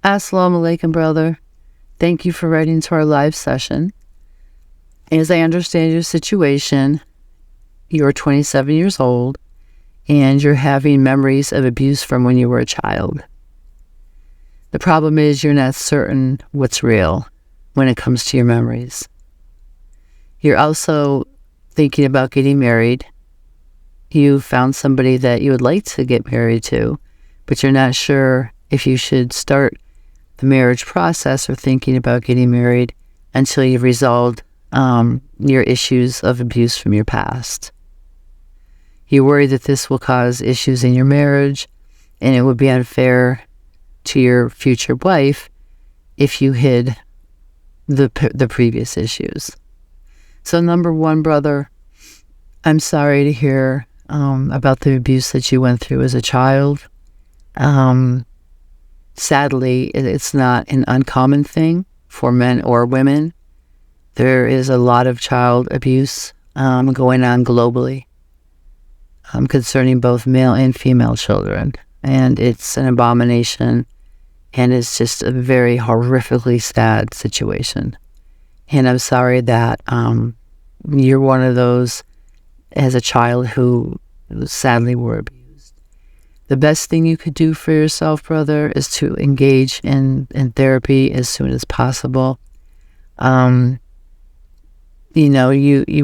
Assalamu alaikum, brother. Thank you for writing to our live session. As I understand your situation, you're 27 years old and you're having memories of abuse from when you were a child. The problem is you're not certain what's real when it comes to your memories. You're also thinking about getting married. You found somebody that you would like to get married to, but you're not sure if you should start the marriage process or thinking about getting married until you've resolved your issues of abuse from your past. You worry that this will cause issues in your marriage and it would be unfair to your future wife if you hid the previous issues. So number one, brother, I'm sorry to hear about the abuse that you went through as a child. Sadly, it's not an uncommon thing for men or women. There is a lot of child abuse going on globally concerning both male and female children. And it's an abomination, and it's just a very horrifically sad situation. And I'm sorry that you're one of those as a child who sadly were abused. The best thing you could do for yourself, brother, is to engage in therapy as soon as possible. You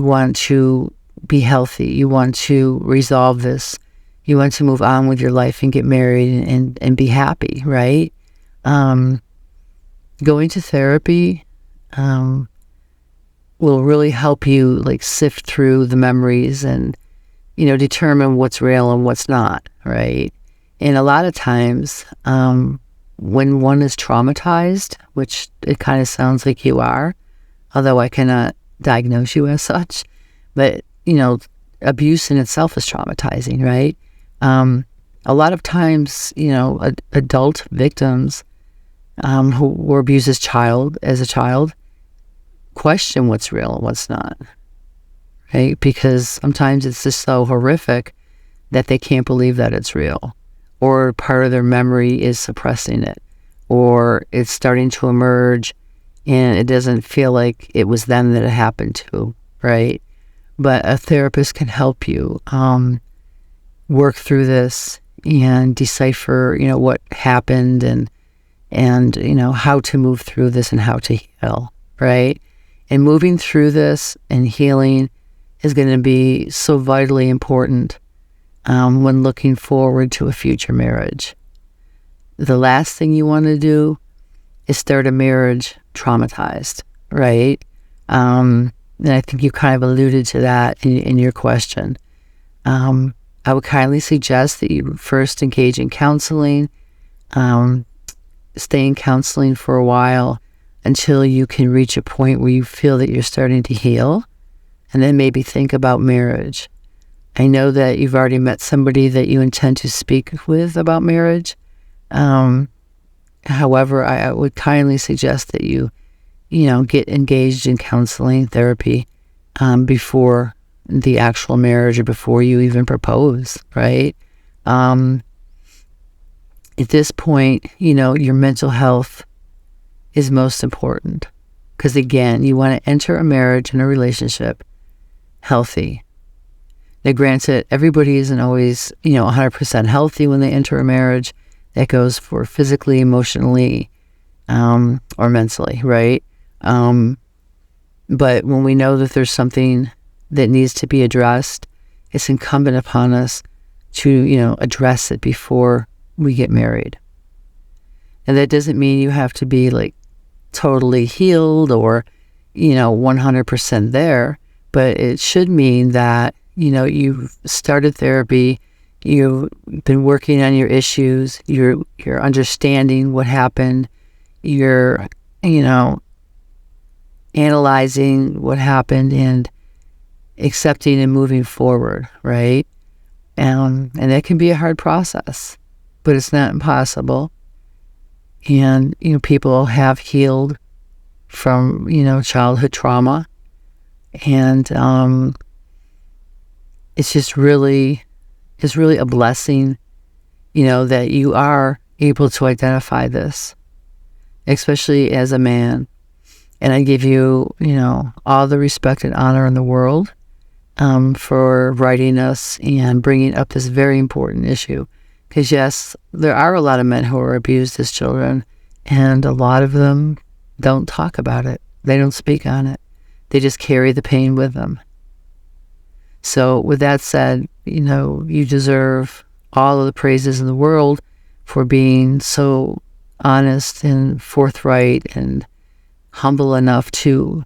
want to be healthy. You want to resolve this. You want to move on with your life and get married and be happy, right? Going to therapy will really help you sift through the memories and determine what's real and what's not, right? And a lot of times, when one is traumatized, which it kind of sounds like you are, although I cannot diagnose you as such, but, abuse in itself is traumatizing, right? A lot of times, adult victims who were abused as a child, question what's real and what's not, right? Because sometimes it's just so horrific that they can't believe that it's real, or part of their memory is suppressing it, or it's starting to emerge and it doesn't feel like it was them that it happened to, right? But a therapist can help you work through this and decipher, what happened and how to move through this and how to heal, right? And moving through this and healing is going to be so vitally important when looking forward to a future marriage. The last thing you want to do is start a marriage traumatized, right? And I think you kind of alluded to that in your question. I would kindly suggest that you first engage in counseling, stay in counseling for a while until you can reach a point where you feel that you're starting to heal, and then maybe think about marriage. I know that you've already met somebody that you intend to speak with about marriage. However, I would kindly suggest that you get engaged in counseling therapy before the actual marriage or before you even propose, right? At this point, your mental health is most important, because again, you want to enter a marriage and a relationship healthy. Now, granted, everybody isn't always 100% healthy when they enter a marriage. That goes for physically, emotionally, or mentally, right? But when we know that there's something that needs to be addressed, it's incumbent upon us to address it before we get married. And that doesn't mean you have to be totally healed or 100% there, but it should mean that you've started therapy, you've been working on your issues, you're understanding what happened, you're analyzing what happened and accepting and moving forward, right? And that can be a hard process, but it's not impossible. And, people have healed from, childhood trauma. And it's really a blessing, that you are able to identify this especially as a man. And I give you, all the respect and honor in the world for writing us and bringing up this very important issue. Because yes, there are a lot of men who are abused as children, and a lot of them don't talk about it. They don't speak on it. They just carry the pain with them. So with that said, you deserve all of the praises in the world for being so honest and forthright and humble enough to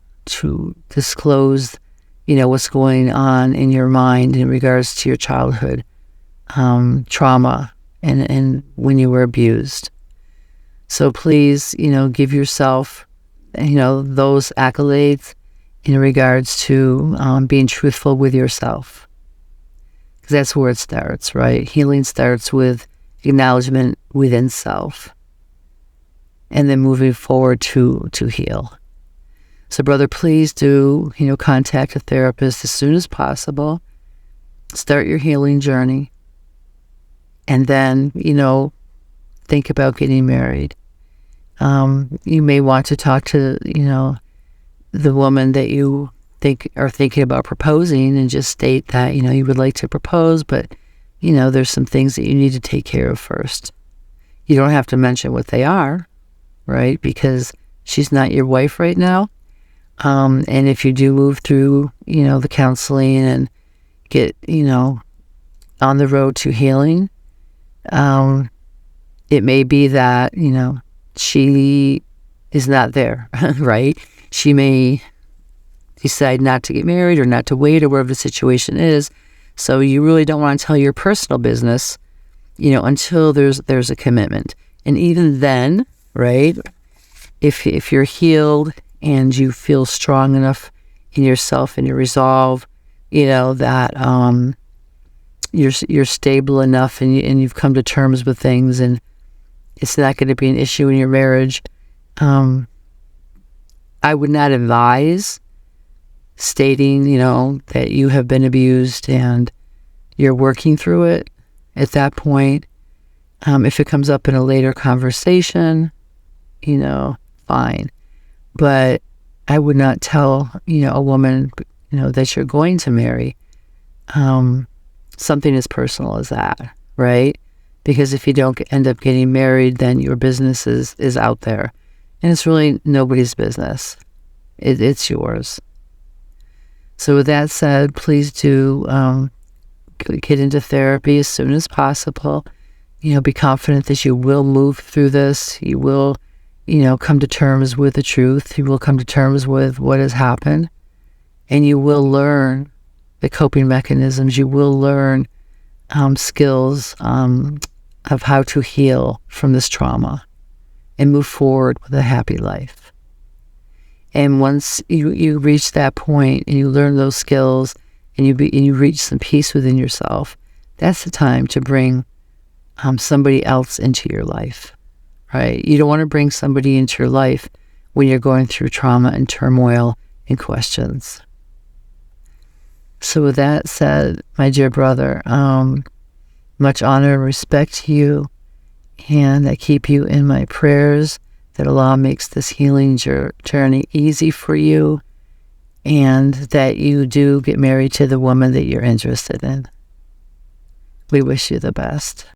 disclose, what's going on in your mind in regards to your childhood trauma and when you were abused. So please, give yourself, those accolades in regards to being truthful with yourself. Because that's where it starts, right? Healing starts with acknowledgement within self, and then moving forward to heal. So brother, please do, contact a therapist as soon as possible. Start your healing journey. And then, think about getting married. You may want to talk to, the woman that you are thinking about proposing, and just state that, you would like to propose, but, there's some things that you need to take care of first. You don't have to mention what they are, right? Because she's not your wife right now. And if you do move through, the counseling and get, on the road to healing, it may be that, she is not there, right? She may decide not to get married or not to wait, or whatever the situation is. So you really don't want to tell your personal business, until there's a commitment. And even then, right, if you're healed and you feel strong enough in yourself and your resolve, that you're stable enough and you've come to terms with things, and it's not going to be an issue in your marriage, I would not advise stating, that you have been abused and you're working through it at that point. If it comes up in a later conversation, fine. But I would not tell, a woman, that you're going to marry something as personal as that, right? Because if you don't end up getting married, then your business is out there. And it's really nobody's business. It's yours. So with that said, please do get into therapy as soon as possible. Be confident that you will move through this. You will, come to terms with the truth. You will come to terms with what has happened. And you will learn the coping mechanisms. You will learn skills of how to heal from this trauma and move forward with a happy life. And once you reach that point and you learn those skills and you reach some peace within yourself, that's the time to bring somebody else into your life, right? You don't want to bring somebody into your life when you're going through trauma and turmoil and questions. So with that said, my dear brother, much honor and respect to you, and I keep you in my prayers that Allah makes this healing journey easy for you, and that you do get married to the woman that you're interested in. We wish you the best.